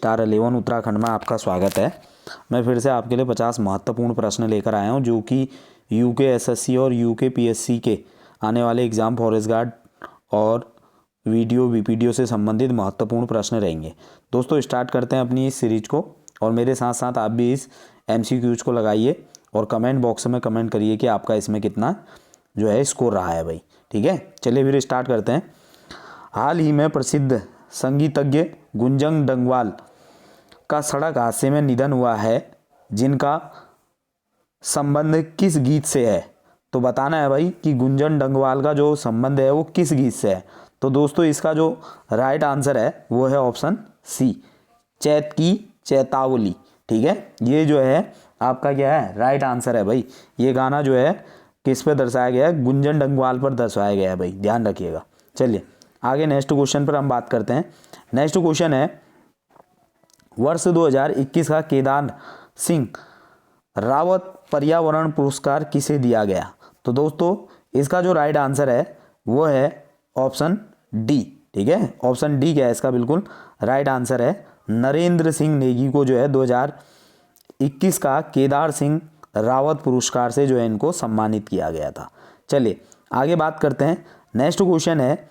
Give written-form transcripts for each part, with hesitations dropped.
Star 11 Uttarakhand में आपका स्वागत है। मैं फिर से आपके लिए 50 महत्वपूर्ण प्रश्न लेकर आया हूं जो कि यूके एसएससी और यूके पीएससी के आने वाले एग्ज़ाम फॉरेस्ट गार्ड और वीडियो बीपीडीओ से संबंधित महत्वपूर्ण प्रश्न रहेंगे। दोस्तों स्टार्ट करते हैं अपनी इस सीरीज को और मेरे साथ साथ आप भी इस एमसीक्यूज को लगाइए और कमेंट बॉक्स में कमेंट करिए कि आपका इसमें कितना जो है स्कोर रहा है भाई। ठीक है, चलिए फिर स्टार्ट करते हैं। हाल ही में प्रसिद्ध संगीतज्ञ गुंजन डंगवाल का सड़क हादसे में निधन हुआ है, जिनका संबंध किस गीत से है। तो बताना है भाई कि गुंजन डंगवाल का जो संबंध है वो किस गीत से है। तो दोस्तों इसका जो राइट आंसर है वो है ऑप्शन सी, चैत की चैतावली। ठीक है, ये जो है आपका क्या है, राइट आंसर है भाई। ये गाना जो है किस पे दर्शाया गया है, गुंजन डंगवाल पर दर्शाया गया है भाई, ध्यान रखिएगा। चलिए आगे नेक्स्ट क्वेश्चन पर हम बात करते हैं। नेक्स्ट क्वेश्चन है, वर्ष 2021 का केदार सिंह रावत पर्यावरण पुरस्कार किसे दिया गया। तो दोस्तों इसका जो राइट आंसर है वो है ऑप्शन डी। ठीक है, ऑप्शन डी क्या है इसका बिल्कुल राइट आंसर है, नरेंद्र सिंह नेगी को जो है 2021 का केदार सिंह रावत पुरस्कार से जो है इनको सम्मानित किया गया था। चलिए आगे बात करते हैं। नेक्स्ट क्वेश्चन है,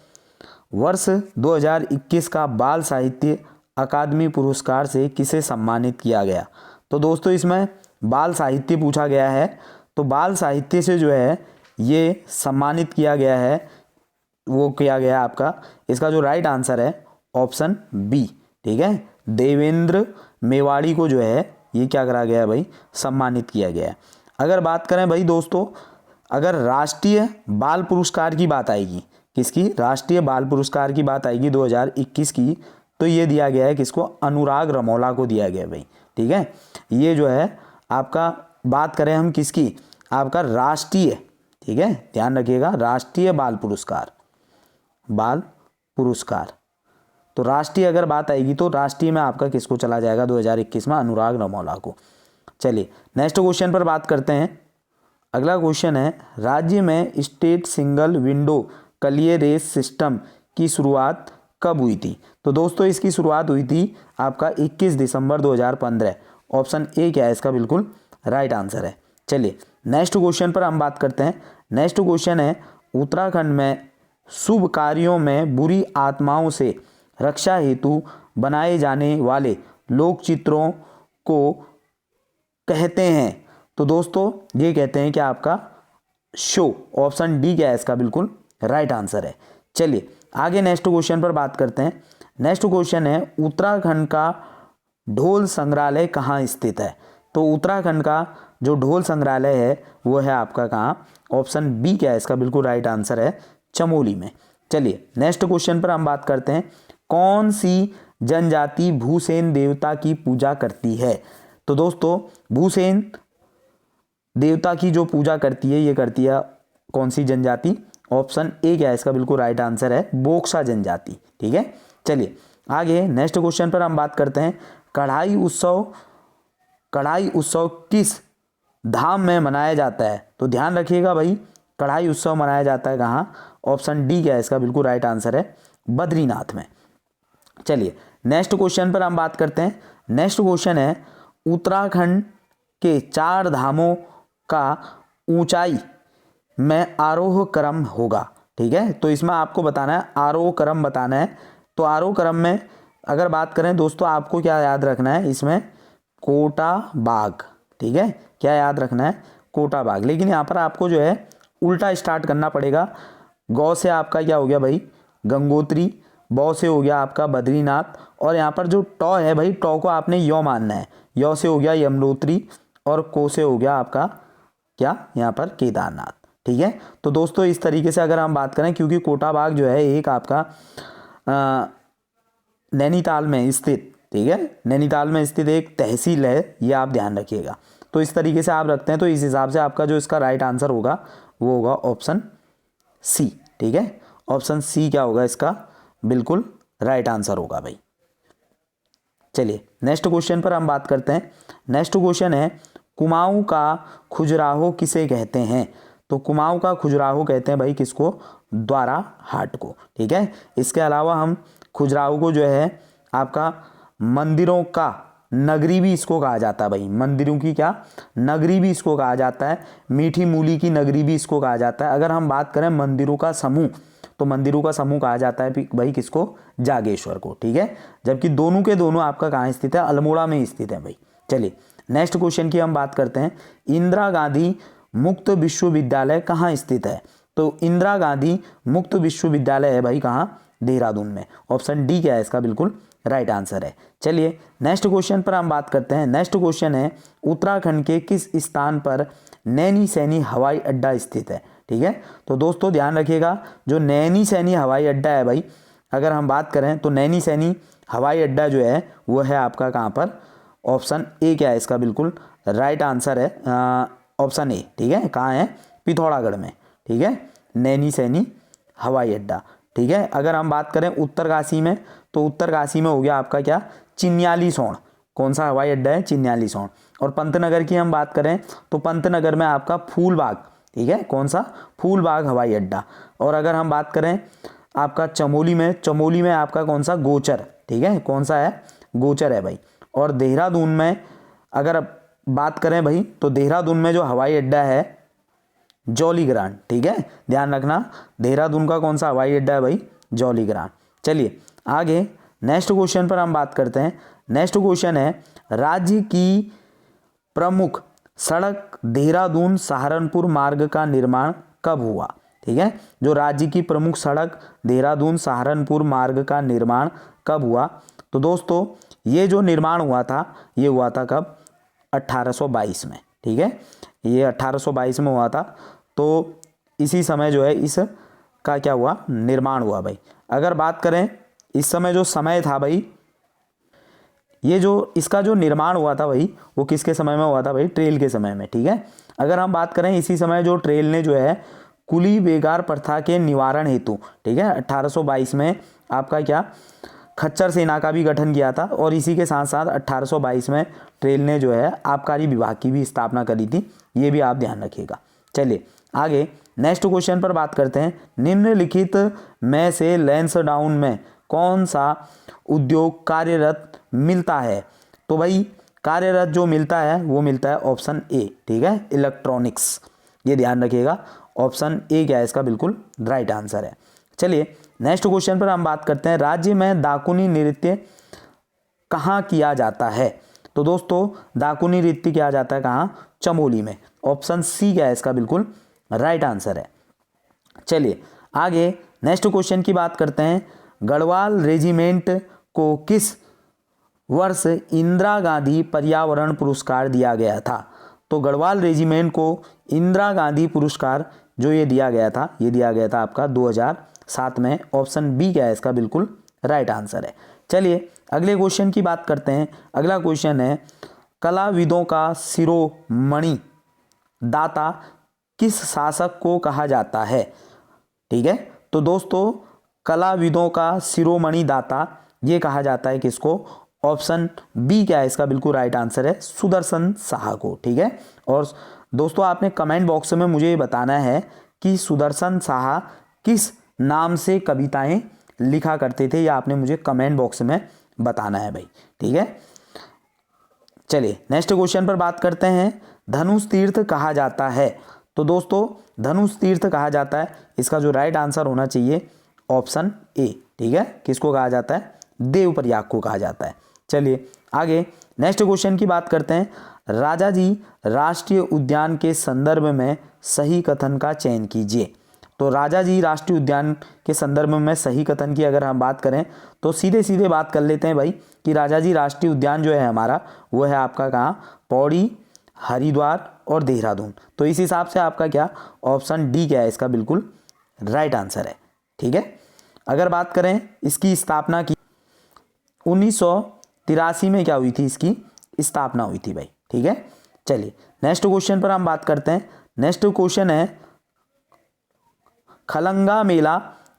वर्ष 2021 का बाल साहित्य अकादमी पुरस्कार से किसे सम्मानित किया गया। तो दोस्तों इसमें बाल साहित्य पूछा गया है, तो बाल साहित्य से जो है ये सम्मानित किया गया है, वो किया गया आपका, इसका जो राइट आंसर है ऑप्शन बी। ठीक है, देवेंद्र मेवाड़ी को जो है ये क्या करा गया है भाई, सम्मानित किया गया है। अगर बात करें भाई दोस्तों, अगर राष्ट्रीय बाल पुरस्कार की बात आएगी, किसकी, राष्ट्रीय बाल पुरस्कार की बात आएगी 2021 की, तो ये दिया गया है किसको, अनुराग रमौला को दिया गया है भाई। ठीक है, ये जो है आपका बात करें हम किसकी, आपका राष्ट्रीय, ठीक है ध्यान रखिएगा, राष्ट्रीय बाल पुरस्कार, बाल पुरस्कार। तो राष्ट्रीय अगर बात आएगी तो राष्ट्रीय में आपका किसको चला जाएगा 2021 में, अनुराग रमौला को। चलिए नेक्स्ट क्वेश्चन पर बात करते हैं। अगला क्वेश्चन है, राज्य में state single window clearance system की शुरुआत कब हुई थी। तो दोस्तों इसकी शुरुआत हुई थी आपका 21 दिसंबर 2015। ऑप्शन ए क्या है इसका बिल्कुल राइट आंसर है। चलिए नेक्स्ट क्वेश्चन पर हम बात करते हैं। नेक्स्ट क्वेश्चन है, उत्तराखंड में शुभ कार्यों में बुरी आत्माओं से रक्षा हेतु बनाए जाने वाले लोक चित्रों को कहते हैं। तो दोस्तों ये कहते हैं कि आपका शो। ऑप्शन डी क्या है इसका बिल्कुल राइट आंसर है। चलिए आगे नेक्स्ट क्वेश्चन पर बात करते हैं। नेक्स्ट क्वेश्चन है, उत्तराखंड का ढोल संग्रहालय कहाँ स्थित है। तो उत्तराखंड का जो ढोल संग्रहालय है वो है आपका कहाँ, ऑप्शन बी क्या है इसका बिल्कुल राइट आंसर है, चमोली में। चलिए नेक्स्ट क्वेश्चन पर हम बात करते हैं, कौन सी जनजाति भूसेन देवता की पूजा करती है। तो दोस्तों भूसेन देवता की जो पूजा करती है ये करती है कौन सी जनजाति, ऑप्शन ए क्या है इसका बिल्कुल राइट आंसर है, बोक्सा जनजाति। ठीक है, चलिए आगे नेक्स्ट क्वेश्चन पर हम बात करते हैं, कढ़ाई उत्सव किस धाम में मनाया जाता है। तो ध्यान रखिएगा भाई, कढ़ाई उत्सव मनाया जाता है कहाँ, ऑप्शन डी क्या है इसका बिल्कुल राइट आंसर है, बद्रीनाथ में। चलिए नेक्स्ट क्वेश्चन पर हम बात करते हैं। नेक्स्ट क्वेश्चन है, उत्तराखंड के 4 धामों का ऊंचाई में आरोह क्रम होगा। ठीक है, तो इसमें आपको बताना है, आरोह क्रम बताना है। तो आरोह क्रम में अगर बात करें दोस्तों, आपको क्या याद रखना है इसमें, कोटा बाग। ठीक है, क्या याद रखना है, कोटा बाग। लेकिन यहाँ पर आपको जो है उल्टा स्टार्ट करना पड़ेगा। गौ से आपका क्या हो गया भाई, गंगोत्री, बौ से हो गया आपका बद्रीनाथ, और यहाँ पर जो टॉ है भाई, टॉ को आपने यो मानना है, यो से हो गया यमुनोत्री, और को से हो गया आपका क्या यहाँ पर केदारनाथ। ठीक है, तो दोस्तों इस तरीके से अगर हम बात करें, क्योंकि कोटा बाग जो है एक आपका नैनीताल में स्थित, ठीक है नैनीताल में स्थित एक तहसील है, ये आप ध्यान रखिएगा। तो इस तरीके से आप रखते हैं, तो इस हिसाब से आपका जो इसका राइट आंसर होगा वो होगा ऑप्शन सी। ठीक है, ऑप्शन सी क्या होगा इसका बिल्कुल राइट आंसर होगा भाई। चलिए नेक्स्ट क्वेश्चन पर हम बात करते हैं। नेक्स्ट क्वेश्चन है, कुमाऊं का खजुराहो किसे कहते हैं। तो कुमाऊं का खजुराहो कहते हैं भाई किसको, द्वारा हाट को। ठीक है, इसके अलावा हम खजुराहो को जो है आपका मंदिरों का नगरी भी इसको कहा जाता है भाई। मंदिरों की क्या नगरी भी इसको कहा जाता है। मीठी मूली की नगरी भी इसको कहा जाता है। अगर हम बात करें मंदिरों का समूह, तो मंदिरों का समूह कहा जाता है भाई किसको, जागेश्वर को। ठीक है, जबकि दोनों के दोनों आपका कहाँ स्थित है, अल्मोड़ा में स्थित है भाई। चलिए नेक्स्ट क्वेश्चन की हम बात करते हैं। इंदिरा गांधी मुक्त विश्वविद्यालय कहाँ स्थित है? तो इंदिरा गांधी मुक्त विश्वविद्यालय है भाई कहाँ, देहरादून में। ऑप्शन डी क्या है इसका बिल्कुल राइट आंसर है। चलिए नेक्स्ट क्वेश्चन पर हम बात करते हैं। नेक्स्ट क्वेश्चन है उत्तराखंड के किस स्थान पर नैनी सैनी हवाई अड्डा स्थित है? ठीक है, तो दोस्तों ध्यान रखिएगा, जो नैनी सैनी हवाई अड्डा है भाई, अगर हम बात करें तो नैनी सैनी हवाई अड्डा जो है वो है आपका कहाँ पर, ऑप्शन ए क्या है इसका बिल्कुल राइट आंसर है, ऑप्शन ए। ठीक है, कहाँ है, पिथौरागढ़ में। ठीक है, नैनी सैनी हवाई अड्डा। ठीक है, अगर हम बात करें उत्तरकाशी में, तो उत्तरकाशी में हो गया आपका क्या, चिन्यालीसौड़। कौन सा हवाई अड्डा है, चिन्यालीसौड़। और पंतनगर की हम बात करें तो पंतनगर में आपका फूलबाग। ठीक है, कौन सा, फूलबाग हवाई अड्डा। और अगर हम बात करें आपका चमोली में, चमोली में आपका कौन सा, गोचर। ठीक है, कौन सा है, गोचर है भाई। और देहरादून में अगर बात करें भाई, तो देहरादून में जो हवाई अड्डा है जौलीग्रांट। ठीक है, ध्यान रखना, देहरादून का कौन सा हवाई अड्डा है भाई, जौलीग्रांट। चलिए आगे नेक्स्ट क्वेश्चन पर हम बात करते हैं। नेक्स्ट क्वेश्चन है राज्य की प्रमुख सड़क देहरादून सहारनपुर मार्ग का निर्माण कब हुआ? ठीक है, जो राज्य की प्रमुख सड़क देहरादून सहारनपुर मार्ग का निर्माण कब हुआ? तो दोस्तों ये जो निर्माण हुआ था, ये हुआ था कब, 1822 में। ठीक है, ये 1822 में हुआ था। तो इसी समय जो है इसका क्या हुआ, निर्माण हुआ भाई। अगर बात करें इस समय जो समय था भाई, ये जो इसका जो निर्माण हुआ था भाई, वो किसके समय में हुआ था भाई, ट्रेल के समय में। ठीक है, अगर हम बात करें इसी समय जो ट्रेल ने जो है कुली बेगार प्रथा के निवारण हेतु, ठीक है, 1822 में आपका क्या, खच्चर सेना का भी गठन किया था। और इसी के साथ साथ 1822 में ट्रेल ने जो है आबकारी विभाग की भी स्थापना करी थी, ये भी आप ध्यान रखिएगा। चलिए आगे नेक्स्ट क्वेश्चन पर बात करते हैं। निम्नलिखित में से लैंसडाउन में कौन सा उद्योग कार्यरत मिलता है? तो भाई कार्यरत जो मिलता है वो मिलता है ऑप्शन ए। ठीक है, इलेक्ट्रॉनिक्स, ये ध्यान रखिएगा, ऑप्शन ए क्या है इसका बिल्कुल राइट आंसर है। चलिए नेक्स्ट क्वेश्चन पर हम बात करते हैं। राज्य में दाकुनी नृत्य कहाँ किया जाता है? तो दोस्तों दाकुनी नृत्य किया जाता है कहाँ, चमोली में। ऑप्शन सी क्या है इसका बिल्कुल राइट आंसर है। चलिए आगे नेक्स्ट क्वेश्चन की बात करते हैं। गढ़वाल रेजिमेंट को किस वर्ष इंदिरा गांधी पर्यावरण पुरस्कार दिया गया था? तो गढ़वाल रेजिमेंट को इंदिरा गांधी पुरस्कार जो ये दिया गया था, ये दिया गया था आपका 2007 में। ऑप्शन बी क्या है इसका बिल्कुल राइट आंसर है। चलिए अगले क्वेश्चन की बात करते हैं। अगला क्वेश्चन है कलाविदों का शिरोमणि दाता किस शासक को कहा जाता है? ठीक है, तो दोस्तों कलाविदों का शिरोमणि दाता ये कहा जाता है किसको? ऑप्शन बी क्या है इसका बिल्कुल राइट आंसर है, सुदर्शन शाह को। ठीक है, और दोस्तों आपने कमेंट बॉक्स में मुझे ये बताना है कि सुदर्शन शाह किस नाम से कविताएं लिखा करते थे, या आपने मुझे कमेंट बॉक्स में बताना है भाई। ठीक है, चलिए नेक्स्ट क्वेश्चन पर बात करते हैं। धनुष तीर्थ कहा जाता है? तो दोस्तों धनुष तीर्थ कहा जाता है, इसका जो राइट आंसर होना चाहिए ऑप्शन ए। ठीक है, किसको कहा जाता है? देवप्रयाग को कहा जाता है। चलिए आगे नेक्स्ट क्वेश्चन की बात करते हैं। राजाजी राष्ट्रीय उद्यान के संदर्भ में सही कथन का चयन कीजिए। तो राजाजी राष्ट्रीय उद्यान के संदर्भ में सही कथन की अगर हम बात करें तो सीधे सीधे बात कर लेते हैं भाई कि राजाजी राष्ट्रीय उद्यान जो है हमारा, वो है आपका कहाँ, पौड़ी, हरिद्वार और देहरादून। तो इस हिसाब से आपका क्या ऑप्शन डी क्या है इसका बिल्कुल राइट आंसर है। ठीक है, अगर बात करें इसकी स्थापना की 1983 में क्या हुई थी, इसकी स्थापना हुई थी भाई। ठीक है, चलिए नेक्स्ट क्वेश्चन पर हम बात करते हैं। नेक्स्ट क्वेश्चन है खलंगा मेला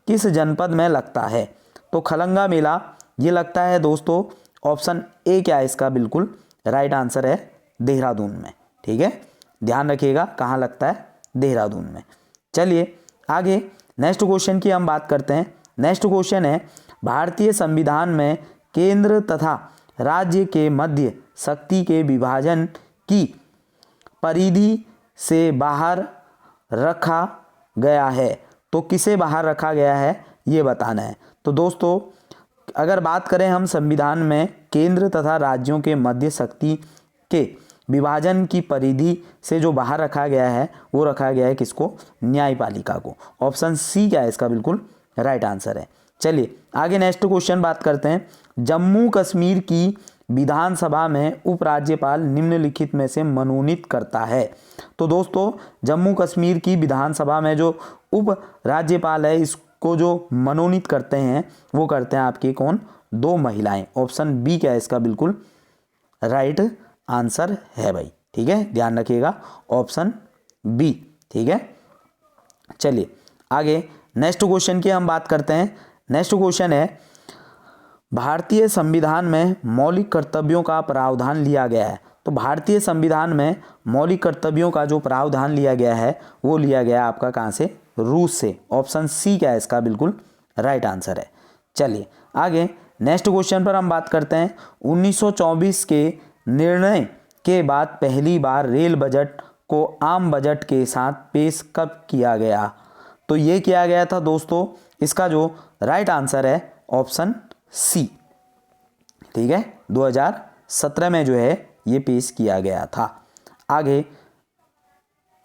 किस जनपद में लगता है? तो खलंगा मेला ये लगता है दोस्तों, ऑप्शन ए क्या है इसका बिल्कुल राइट आंसर है, देहरादून में। ठीक है, ध्यान रखिएगा कहाँ लगता है, देहरादून में। चलिए आगे नेक्स्ट क्वेश्चन की हम बात करते हैं। नेक्स्ट क्वेश्चन है भारतीय संविधान में केंद्र तथा राज्य के मध्य शक्ति के विभाजन की परिधि से बाहर रखा गया है। तो किसे बाहर रखा गया है ये बताना है। तो दोस्तों अगर बात करें हम संविधान में केंद्र तथा राज्यों के मध्य शक्ति के विभाजन की परिधि से जो बाहर रखा गया है वो रखा गया है किसको, न्यायपालिका को। ऑप्शन सी क्या है इसका बिल्कुल राइट आंसर है। चलिए आगे नेक्स्ट क्वेश्चन बात करते हैं। जम्मू कश्मीर की विधानसभा में उपराज्यपाल निम्नलिखित में से मनोनीत करता है। तो दोस्तों जम्मू कश्मीर की विधानसभा में जो उप राज्यपाल है इसको जो मनोनीत करते हैं वो करते हैं आपकी कौन, 2 महिलाएं। ऑप्शन बी क्या है इसका बिल्कुल राइट आंसर है भाई, ठीक है, ध्यान रखिएगा ऑप्शन बी, ठीक है। चलिए आगे नेक्स्ट क्वेश्चन की हम बात करते हैं। नेक्स्ट क्वेश्चन है, भारतीय संविधान में मौलिक कर्तव्यों का प्रावधान लिया गया है। तो भारतीय संविधान में मौलिक कर्तव्यों का जो प्रावधान लिया गया है वो लिया गया आपका कहाँ से, रूस से। ऑप्शन सी क्या है इसका बिल्कुल राइट आंसर है। चलिए आगे नेक्स्ट क्वेश्चन पर हम बात करते हैं। 1924 के निर्णय के बाद पहली बार रेल बजट को आम बजट के साथ पेश कब किया गया। तो ये किया गया था दोस्तों, इसका जो राइट आंसर है ऑप्शन सी, ठीक है, 2017 में जो है ये पेश किया गया था। आगे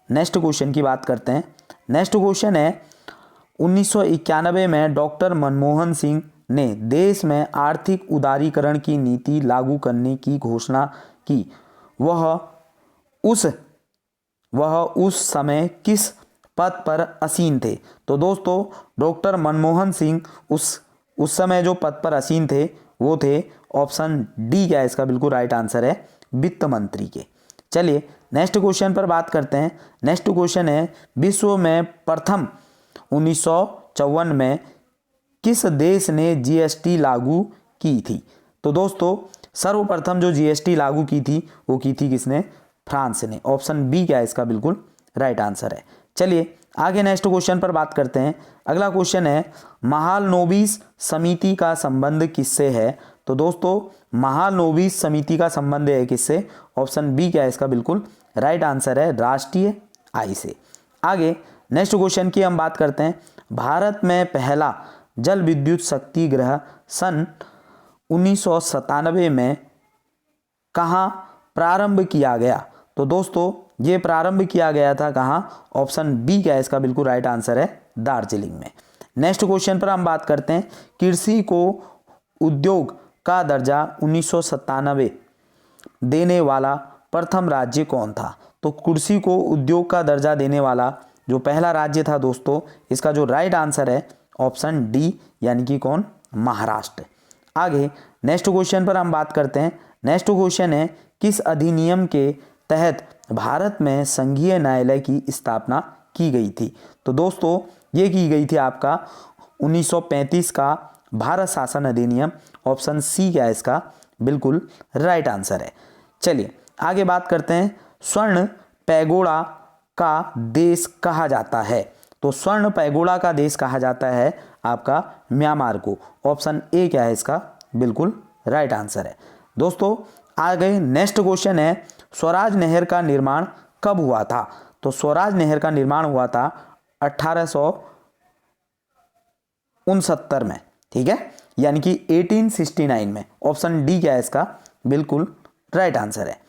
नेक्स्ट क्वेश्चन की बात करते हैं। नेक्स्ट क्वेश्चन है, 1991 में डॉक्टर मनमोहन सिंह ने देश में आर्थिक उदारीकरण की नीति लागू करने की घोषणा की। वह उस समय किस पद पर आसीन थे। तो दोस्तों डॉक्टर मनमोहन सिंह उस समय जो पद पर आसीन थे वो थे, ऑप्शन डी क्या है इसका बिल्कुल राइट आंसर है, वित्त मंत्री के। चलिए नेक्स्ट क्वेश्चन पर बात करते हैं। नेक्स्ट क्वेश्चन है, विश्व में प्रथम 1954 में किस देश ने जीएसटी लागू की थी। तो दोस्तों सर्वप्रथम जो जीएसटी लागू की थी वो की थी किसने, फ्रांस ने। ऑप्शन बी क्या है इसका बिल्कुल राइट आंसर है। चलिए आगे नेक्स्ट क्वेश्चन पर बात करते हैं। अगला क्वेश्चन है, महालनोबिस समिति का संबंध किससे है। तो दोस्तों महालनोबिस समिति का संबंध है किससे, ऑप्शन बी क्या है इसका बिल्कुल राइट आंसर है, राष्ट्रीय आय से। आगे नेक्स्ट क्वेश्चन की हम बात करते हैं। भारत में पहला जल विद्युत शक्ति गृह सन 1997 में कहाँ प्रारंभ किया गया। तो दोस्तों ये प्रारंभ किया गया था कहाँ, ऑप्शन बी क्या है इसका बिल्कुल राइट आंसर है, दार्जिलिंग में। नेक्स्ट क्वेश्चन पर हम बात करते हैं, कृषि को उद्योग का दर्जा 1997 देने वाला प्रथम राज्य कौन था। तो कृषि को उद्योग का दर्जा देने वाला जो पहला राज्य था दोस्तों, इसका जो राइट आंसर है ऑप्शन डी यानी कि कौन, महाराष्ट्र। आगे नेक्स्ट क्वेश्चन पर हम बात करते हैं। नेक्स्ट क्वेश्चन है, किस अधिनियम के तहत भारत में संघीय न्यायालय की स्थापना की गई थी। तो दोस्तों ये की गई थी आपका 1935 का भारत शासन अधिनियम। ऑप्शन सी क्या है इसका बिल्कुल राइट आंसर है। चलिए आगे बात करते हैं, स्वर्ण पैगोडा का देश कहा जाता है। तो स्वर्ण पैगोडा का देश कहा जाता है आपका म्यांमार को। ऑप्शन ए क्या है इसका बिल्कुल राइट आंसर है। दोस्तों आगे नेक्स्ट क्वेश्चन है, स्वराज नहर का निर्माण कब हुआ था। तो स्वराज नहर का निर्माण हुआ था 1869 में, ठीक है, यानी कि 1869 में। ऑप्शन डी क्या है इसका बिल्कुल राइट आंसर है।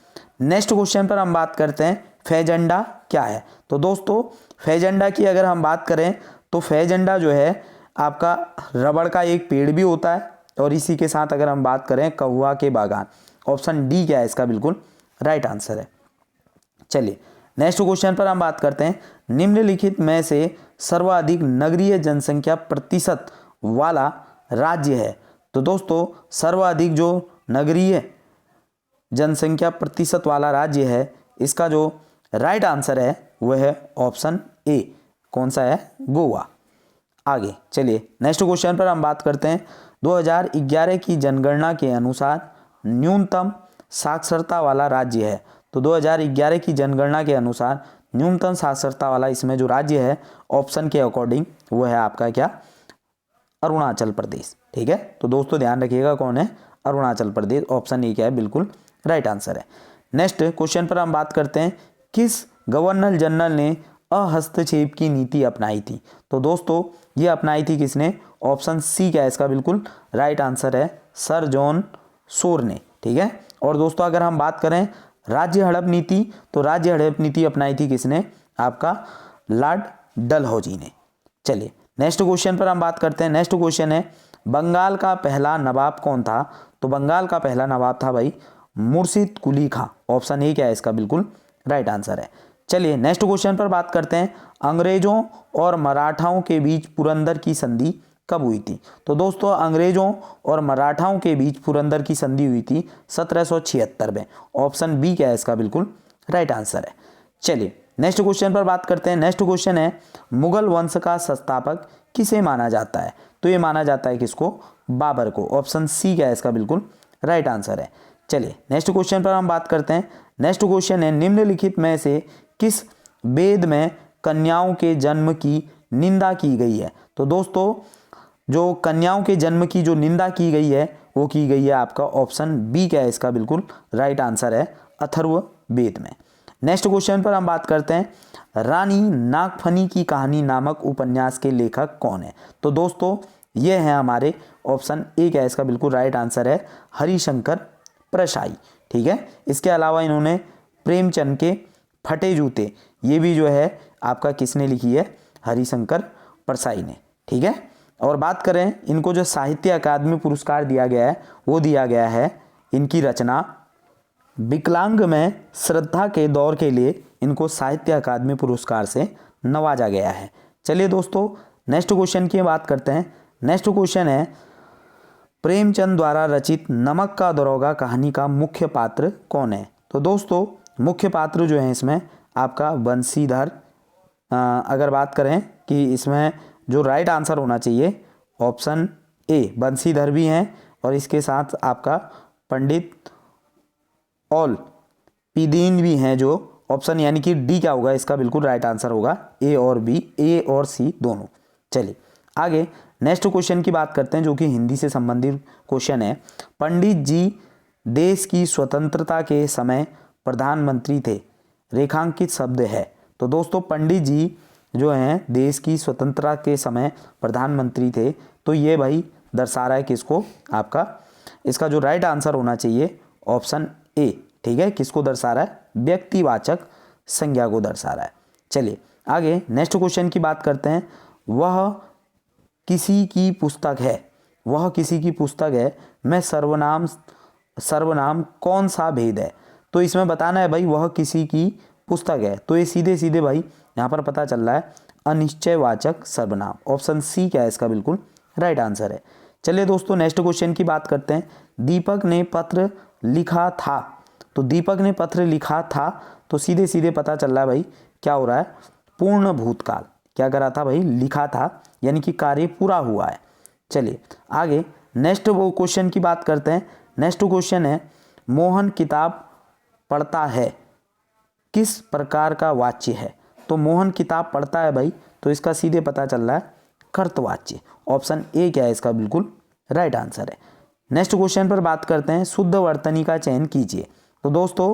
नेक्स्ट क्वेश्चन पर हम बात करते हैं, फैजेंडा क्या है। तो दोस्तों फैजेंडा की अगर हम बात करें तो फैजेंडा जो है आपका रबड़ का एक पेड़ भी होता है, और इसी के साथ अगर हम बात करें कहुआ के बागान। ऑप्शन डी क्या है इसका बिल्कुल राइट आंसर है। चलिए नेक्स्ट क्वेश्चन पर हम बात करते हैं, निम्नलिखित में से सर्वाधिक नगरीय जनसंख्या प्रतिशत वाला राज्य है। तो दोस्तों सर्वाधिक जो नगरीय जनसंख्या प्रतिशत वाला राज्य है इसका जो राइट आंसर है वह है ऑप्शन ए, कौन सा है, गोवा। आगे चलिए नेक्स्ट क्वेश्चन पर हम बात करते हैं, 2011 की जनगणना के अनुसार न्यूनतम साक्षरता वाला राज्य है। तो 2011 की जनगणना के अनुसार न्यूनतम साक्षरता वाला इसमें जो राज्य है ऑप्शन के अकॉर्डिंग वो है आपका क्या, अरुणाचल प्रदेश, ठीक है। तो दोस्तों ध्यान रखिएगा कौन है, अरुणाचल प्रदेश। ऑप्शन ए क्या है, बिल्कुल राइट आंसर है। नेक्स्ट क्वेश्चन पर हम बात करते हैं, किस गवर्नर जनरल ने अहस्तक्षेप की नीति अपनाई थी? तो दोस्तों ये अपनाई थी किसने? ऑप्शन सी क्या है इसका बिल्कुल राइट आंसर है, सर जॉन शोर ने। ठीक है। और दोस्तों अगर हम बात करें राज्य हड़प नीति, तो राज्य हड़प नीति अपनाई थी किसने? आपका लॉर्ड डलहौजी ने। चलिए नेक्स्ट क्वेश्चन पर हम बात करते हैं। नेक्स्ट क्वेश्चन है, बंगाल का पहला नवाब कौन था? तो बंगाल का पहला नवाब था भाई मुर्शिद कुली खां। ऑप्शन ए क्या है इसका बिल्कुल राइट आंसर है। चलिए नेक्स्ट क्वेश्चन पर बात करते हैं, अंग्रेजों और मराठाओं के बीच पुरंदर की संधि कब हुई थी? तो दोस्तों अंग्रेजों और मराठाओं के बीच पुरंदर की संधि हुई थी 1776 में। ऑप्शन बी क्या है इसका बिल्कुल राइट आंसर है। चलिए नेक्स्ट क्वेश्चन पर बात करते हैं। नेक्स्ट क्वेश्चन है, मुगल वंश का संस्थापक किसे माना जाता है? तो ये माना जाता है किसको? बाबर को। ऑप्शन सी क्या है इसका बिल्कुल राइट आंसर है। चलिए नेक्स्ट क्वेश्चन पर हम बात करते हैं। नेक्स्ट क्वेश्चन है, निम्नलिखित में से किस वेद में कन्याओं के जन्म की निंदा की गई है? तो दोस्तों जो कन्याओं के जन्म की जो निंदा की गई है वो की गई है आपका ऑप्शन बी क्या है इसका बिल्कुल राइट आंसर है, अथर्व वेद में। नेक्स्ट क्वेश्चन पर हम बात करते हैं, रानी नागफनी की कहानी नामक उपन्यास के लेखक कौन है? तो दोस्तों ये है हमारे ऑप्शन ए क्या है इसका बिल्कुल राइट आंसर है, हरिशंकर परसाई। ठीक है। इसके अलावा इन्होंने प्रेमचंद के फटे जूते ये भी जो है आपका किसने लिखी है? हरिशंकर परसाई ने। ठीक है। और बात करें इनको जो साहित्य अकादमी पुरस्कार दिया गया है वो दिया गया है इनकी रचना विकलांग में श्रद्धा के दौर के लिए इनको साहित्य अकादमी पुरस्कार से नवाजा गया है। चलिए दोस्तों नेक्स्ट क्वेश्चन की बात करते हैं। नेक्स्ट क्वेश्चन है, प्रेमचंद द्वारा रचित नमक का दरोगा कहानी का मुख्य पात्र कौन है? तो दोस्तों मुख्य पात्र जो है इसमें आपका बंसीधर। अगर बात करें कि इसमें जो राइट आंसर होना चाहिए ऑप्शन ए बंसीधर भी हैं और इसके साथ आपका पंडित ऑल पीदीन भी हैं, जो ऑप्शन यानी कि डी क्या होगा इसका बिल्कुल राइट आंसर होगा, ए और बी, ए और सी दोनों। चलिए आगे नेक्स्ट क्वेश्चन की बात करते हैं जो कि हिंदी से संबंधित क्वेश्चन है, पंडित जी देश की स्वतंत्रता के समय प्रधानमंत्री थे, रेखांकित शब्द है। तो दोस्तों पंडित जी जो हैं देश की स्वतंत्रता के समय प्रधानमंत्री थे, तो ये भाई दर्शा रहा है किसको? आपका इसका जो राइट आंसर होना चाहिए ऑप्शन ए। ठीक है। किसको दर्शा रहा है? व्यक्तिवाचक संज्ञा को दर्शा रहा है। चलिए आगे नेक्स्ट क्वेश्चन की बात करते हैं, वह किसी की पुस्तक है, वह किसी की पुस्तक है में सर्वनाम कौन सा भेद है? तो इसमें बताना है भाई वह किसी की पुस्तक है, तो ये सीधे सीधे भाई यहाँ पर पता चल रहा है अनिश्चयवाचक सर्वनाम। ऑप्शन सी क्या है इसका बिल्कुल राइट आंसर है। चलिए दोस्तों नेक्स्ट क्वेश्चन की बात करते हैं, दीपक ने पत्र लिखा था। तो दीपक ने पत्र लिखा था तो सीधे सीधे पता चल रहा है भाई क्या हो रहा है? पूर्ण भूतकाल। क्या करा था भाई? लिखा था, यानी कि कार्य पूरा हुआ है। चलिए आगे नेक्स्ट वो क्वेश्चन की बात करते हैं। नेक्स्ट क्वेश्चन है, मोहन किताब पढ़ता है किस प्रकार का वाच्य है? तो मोहन किताब पढ़ता है भाई, तो इसका सीधे पता चल रहा है कर्तवाच्य। ऑप्शन ए क्या है इसका बिल्कुल राइट आंसर है। नेक्स्ट क्वेश्चन पर बात करते हैं, शुद्ध वर्तनी का चयन कीजिए। तो दोस्तों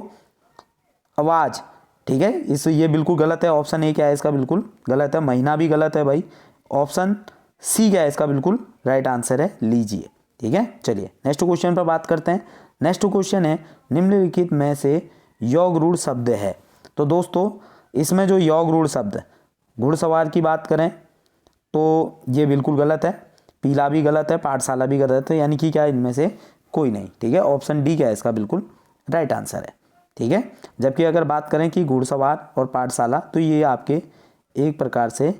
आवाज, ठीक है, इस ये बिल्कुल गलत है। ऑप्शन ए क्या है इसका बिल्कुल गलत है। महीना भी गलत है भाई। ऑप्शन सी क्या है इसका बिल्कुल राइट आंसर है, लीजिए। ठीक है। चलिए नेक्स्ट क्वेश्चन पर बात करते हैं। नेक्स्ट क्वेश्चन है, निम्नलिखित में से योग रूढ़ शब्द है। तो दोस्तों इसमें जो योग रूढ़ शब्द घुड़सवार की बात करें तो ये बिल्कुल गलत है, पीला भी गलत है, पाठशाला भी गलत है, यानी कि क्या इनमें से कोई नहीं। ठीक है। ऑप्शन डी क्या है इसका बिल्कुल राइट आंसर है। ठीक है। जबकि अगर बात करें कि घुड़सवार और पाठशाला तो ये आपके एक प्रकार से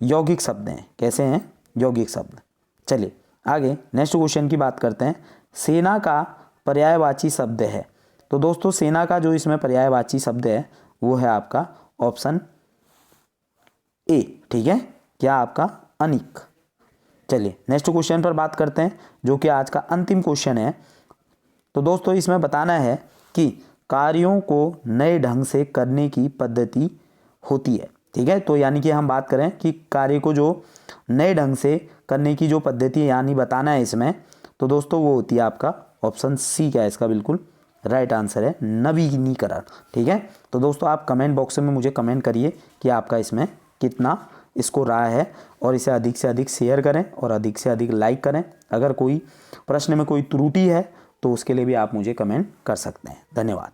यौगिक शब्द हैं। कैसे हैं? यौगिक शब्द। चलिए आगे नेक्स्ट क्वेश्चन की बात करते हैं, सेना का पर्यायवाची शब्द है। तो दोस्तों सेना का जो इसमें पर्यायवाची शब्द है वो है आपका ऑप्शन ए। ठीक है। क्या आपका? अनिक। चलिए नेक्स्ट क्वेश्चन पर बात करते हैं जो कि आज का अंतिम क्वेश्चन है। तो दोस्तों इसमें बताना है कि कार्यों को नए ढंग से करने की पद्धति होती है। ठीक है। तो यानी कि हम बात करें कि कार्य को जो नए ढंग से करने की जो पद्धति है यानी बताना है इसमें, तो दोस्तों वो होती है आपका ऑप्शन सी क्या है इसका बिल्कुल राइट आंसर है, नवीनीकरण। ठीक है, तो दोस्तों आप कमेंट बॉक्स में मुझे कमेंट करिए कि आपका इसमें कितना इसको राय है, और इसे अधिक से अधिक शेयर करें और अधिक से अधिक लाइक करें। अगर कोई प्रश्न में कोई त्रुटि है तो उसके लिए भी आप मुझे कमेंट कर सकते हैं। धन्यवाद।